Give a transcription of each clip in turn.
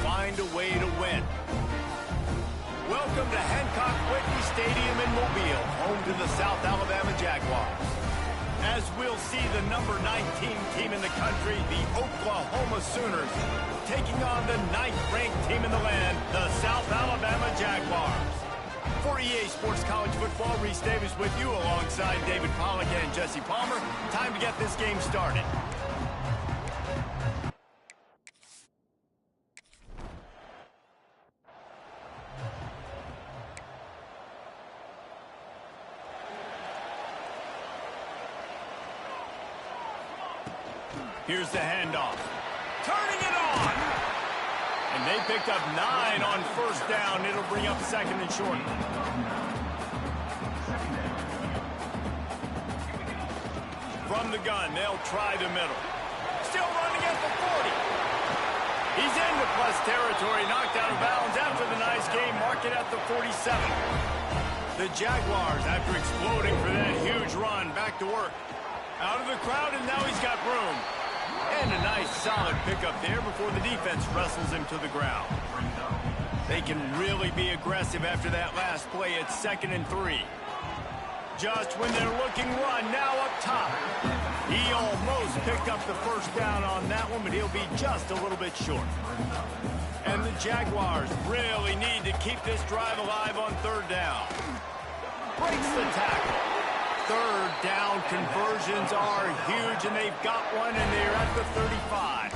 find a way to win. Welcome to Hancock Whitney Stadium in Mobile, home to the South Alabama Jaguars. As we'll see the number 19 team in the country, the Oklahoma Sooners, taking on the 9th-ranked team in the land, the South Alabama Jaguars. For EA Sports College Football, Reese Davis with you alongside David Pollack and Jesse Palmer. Time to get this game started. Here's the handoff. Turning it on. And they picked up 9 on first down. It'll bring up 2nd and short. From the gun, they'll try the middle. Still running at the 40. He's into plus territory, knocked out of bounds after the nice game. Mark it at the 47. The Jaguars, after exploding for that huge run, back to work. Out of the crowd, and now he's got room. And a nice solid pickup there before the defense wrestles him to the ground. They can really be aggressive after that last play at 2nd and 3. Just when they're looking run, now up top. He almost picked up the first down on that one, but he'll be just a little bit short. And the Jaguars really need to keep this drive alive on 3rd down. Breaks the tackle. 3rd down conversions are huge, and they've got one, and they're at the 35.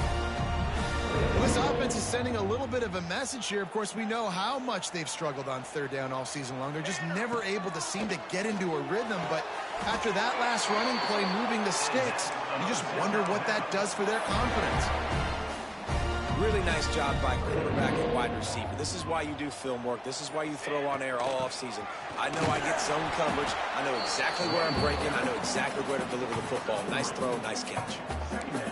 Well, this offense is sending a little bit of a message here. Of course, we know how much they've struggled on 3rd down all season long. They're just never able to seem to get into a rhythm, but after that last running play moving the sticks, you just wonder what that does for their confidence. Really nice job by quarterback and wide receiver. This is why you do film work. This is why you throw on air all offseason. I know I get zone coverage. I know exactly where I'm breaking. I know exactly where to deliver the football. Nice throw, nice catch.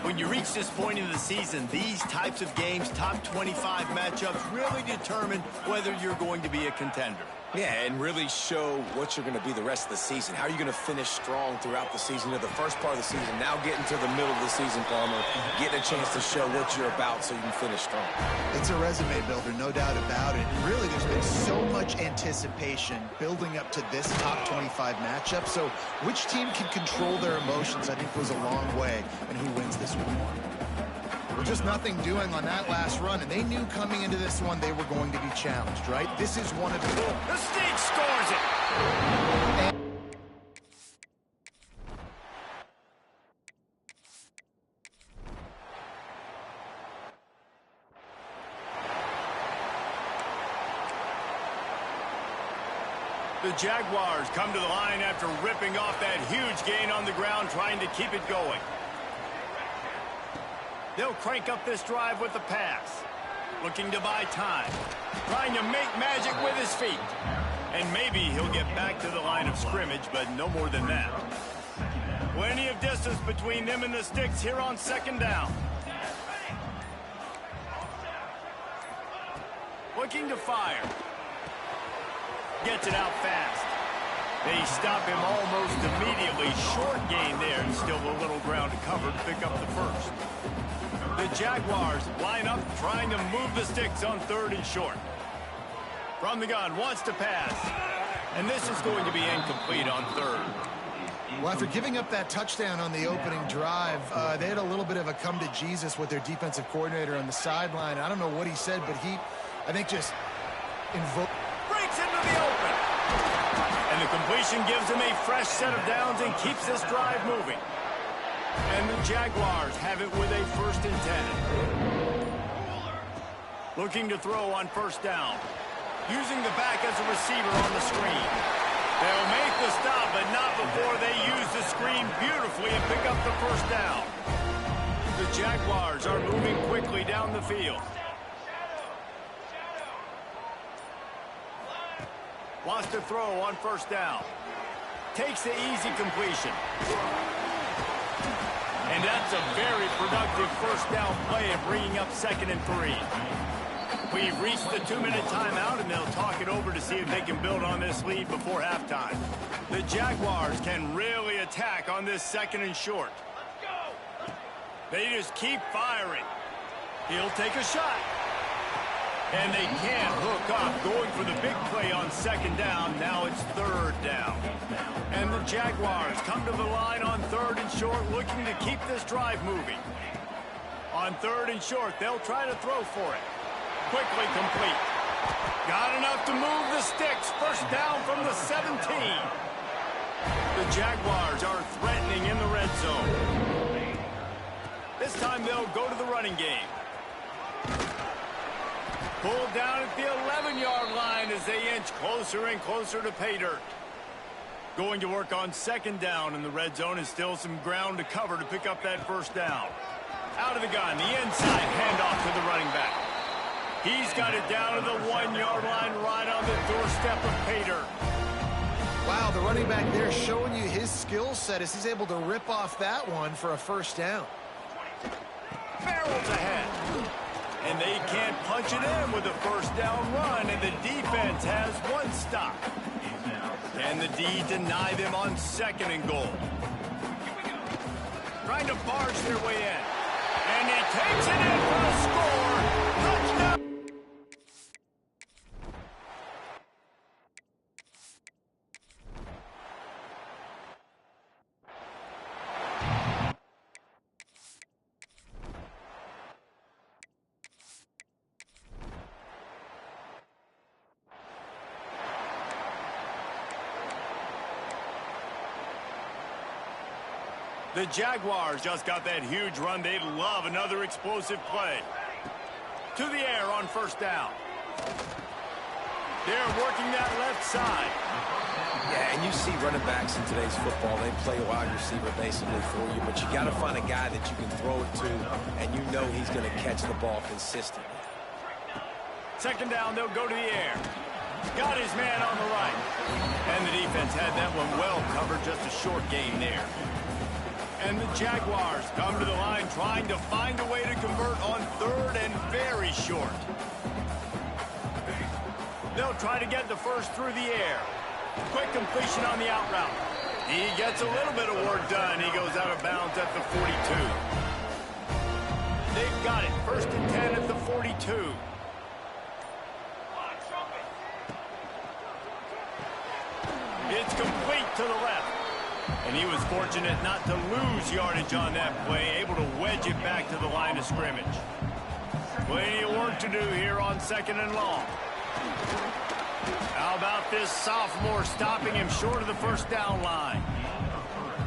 When you reach this point in the season, these types of games, top 25 matchups, really determine whether you're going to be a contender. Yeah, and really show what you're going to be the rest of the season. How are you going to finish strong throughout the season? You know, the first part of the season, now getting to the middle of the season, Palmer, getting a chance to show what you're about so you can finish strong. It's a resume builder, no doubt about it. And really, there's been so much anticipation building up to this top 25 matchup. So which team can control their emotions, I think, goes a long way in who wins this one. Well, just nothing doing on that last run, and they knew coming into this one they were going to be challenged, right? This is one of the... The Sneak scores it! The Jaguars come to the line after ripping off that huge gain on the ground, trying to keep it going. They'll crank up this drive with the pass. Looking to buy time. Trying to make magic with his feet. And maybe he'll get back to the line of scrimmage, but no more than that. Plenty of distance between them and the sticks here on 2nd down. Looking to fire. Gets it out fast. They stop him almost immediately. Short gain there, and still a little ground to cover to pick up the first. The Jaguars line up, trying to move the sticks on 3rd and short. From the gun, wants to pass. And this is going to be incomplete on 3rd. Well, after giving up that touchdown on the opening drive, they had a little bit of a come to Jesus with their defensive coordinator on the sideline. I don't know what he said, but he, I think, just invoked. Breaks into the open. And the completion gives him a fresh set of downs and keeps this drive moving. And the Jaguars have it with a 1st and 10. Looking to throw on 1st down. Using the back as a receiver on the screen. They'll make the stop, but not before they use the screen beautifully and pick up the 1st down. The Jaguars are moving quickly down the field. Wants to throw on 1st down. Takes the easy completion. And that's a very productive 1st down play of bringing up 2nd and 3. We've reached the 2-minute timeout, and they'll talk it over to see if they can build on this lead before halftime. The Jaguars can really attack on this 2nd and short. They just keep firing. He'll take a shot. And they can't hook up, going for the big play on second down. Now it's third down. And the Jaguars come to the line on third and short, looking to keep this drive moving. On third and short, they'll try to throw for it. Quickly complete. Got enough to move the sticks. First down from the 17. The Jaguars are threatening in the red zone. This time they'll go to the running game. Pulled down at the 11-yard line as they inch closer and closer to pay dirt. Going to work on second down in the red zone, and still some ground to cover to pick up that first down. Out of the gun, the inside handoff to the running back. He's got it down to the 1-yard line, right on the doorstep of pay dirt. Wow, the running back there showing you his skill set as he's able to rip off that one for a first down. Barrels ahead. And they can't punch it in with a first down run, and the defense has one stop. Can the D deny them on second and goal? Trying to barge their way in. And he takes it in for a score. Touchdown! The Jaguars just got that huge run. They'd love another explosive play. To the air on first down. They're working that left side. Yeah, and you see running backs in today's football, they play wide receiver basically for you, but you got to find a guy that you can throw it to, and you know he's going to catch the ball consistently. Second down, they'll go to the air. Got his man on the right. And the defense had that one well covered, just a short gain there. And the Jaguars come to the line trying to find a way to convert on third and very short. They'll try to get the first through the air. Quick completion on the out route. He gets a little bit of work done. He goes out of bounds at the 42. They've got it. First and 10 at the 42. It's complete to the left. And he was fortunate not to lose yardage on that play, able to wedge it back to the line of scrimmage. Plenty of work to do here on second and long. How about this sophomore stopping him short of the first down line?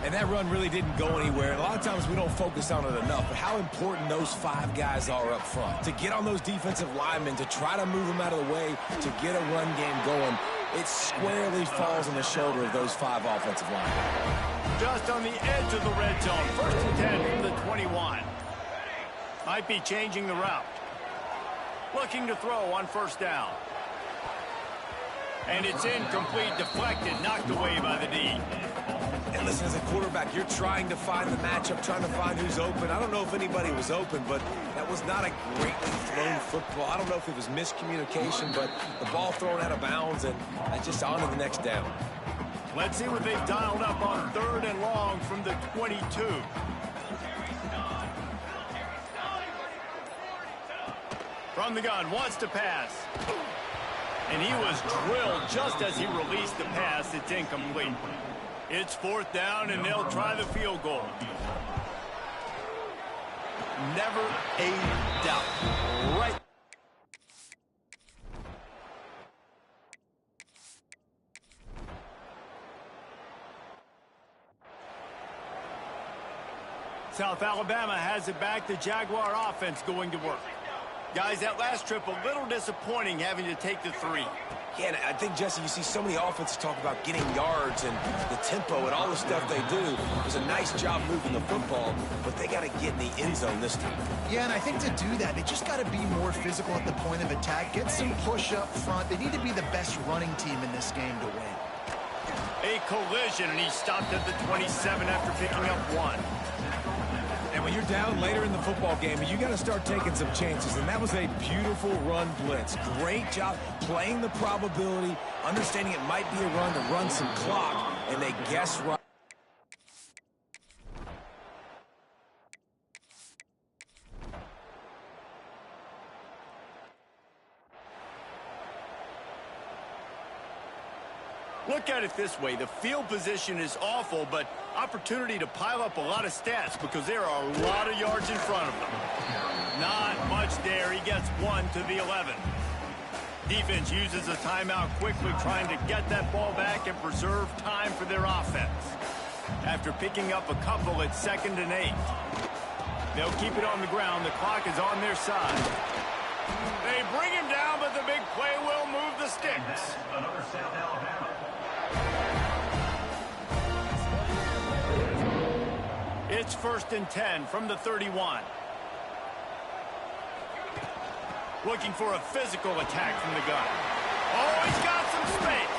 And that run really didn't go anywhere. And a lot of times we don't focus on it enough, but how important those 5 guys are up front. To get on those defensive linemen, to try to move them out of the way, to get a run game going, it squarely falls on the shoulder of those 5 offensive linemen. Just on the edge of the red zone. First and 10 from the 21. Might be changing the route. Looking to throw on first down. And it's incomplete, deflected, knocked away by the D. And listen, as a quarterback, you're trying to find the matchup, trying to find who's open. I don't know if anybody was open, but that was not a greatly thrown football. I don't know if it was miscommunication, but the ball thrown out of bounds, and just on to the next down. Let's see what they've dialed up on third and long from the 22. From the gun, wants to pass. And he was drilled just as he released the pass. It's incomplete. It's fourth down, and they'll try the field goal. Never a doubt. Right. South Alabama has it back. The Jaguar offense going to work. Guys, that last trip, a little disappointing having to take the 3. Yeah, and I think, Jesse, you see so many offenses talk about getting yards and the tempo and all the stuff they do. It was a nice job moving the football, but they got to get in the end zone this time. Yeah, and I think to do that, they just got to be more physical at the point of attack, get some push up front. They need to be the best running team in this game to win. A collision, and he stopped at the 27 after picking up 1. And when you're down later in the football game, you got to start taking some chances. And that was a beautiful run blitz. Great job playing the probability, understanding it might be a run to run some clock, and they guessed right. Look at it this way. The field position is awful, but opportunity to pile up a lot of stats because there are a lot of yards in front of them. Not much there. He gets 1 to the 11. Defense uses a timeout quickly, trying to get that ball back and preserve time for their offense. After picking up a couple, it's 2nd and 8. They'll keep it on the ground. The clock is on their side. They bring him down, but the big play will move the sticks. Another South Alabama. It's 1st and 10 from the 31. Looking for a physical attack from the gun. Oh, he's got some space.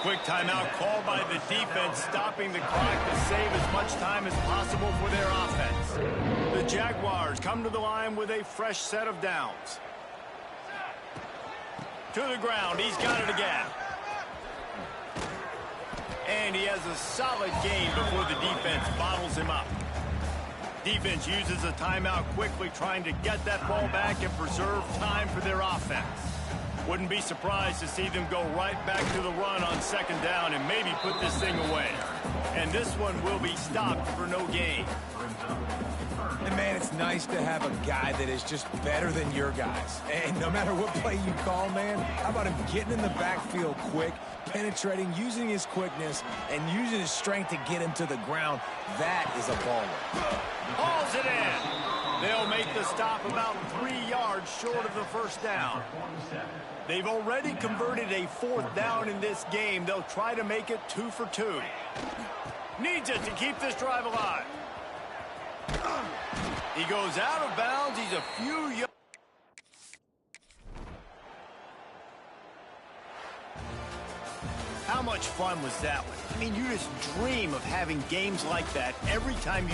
Quick timeout called by the defense, stopping the clock to save as much time as possible for their offense. The Jaguars come to the line with a fresh set of downs. To the ground, he's got it again. And he has a solid gain before the defense bottles him up. Defense uses a timeout quickly, trying to get that ball back and preserve time for their offense. Wouldn't be surprised to see them go right back to the run on 2nd down and maybe put this thing away. And this one will be stopped for no gain. And, man, it's nice to have a guy that is just better than your guys. And no matter what play you call, man, how about him getting in the backfield quick, penetrating, using his quickness, and using his strength to get him to the ground. That is a baller. Hauls it in. They'll make the stop about 3 yards short of the 1st down. They've already converted a 4th down in this game. They'll try to make it 2 for 2. Needs it to keep this drive alive. He goes out of bounds. He's a few yards. How much fun was that one? I mean, you just dream of having games like that every time you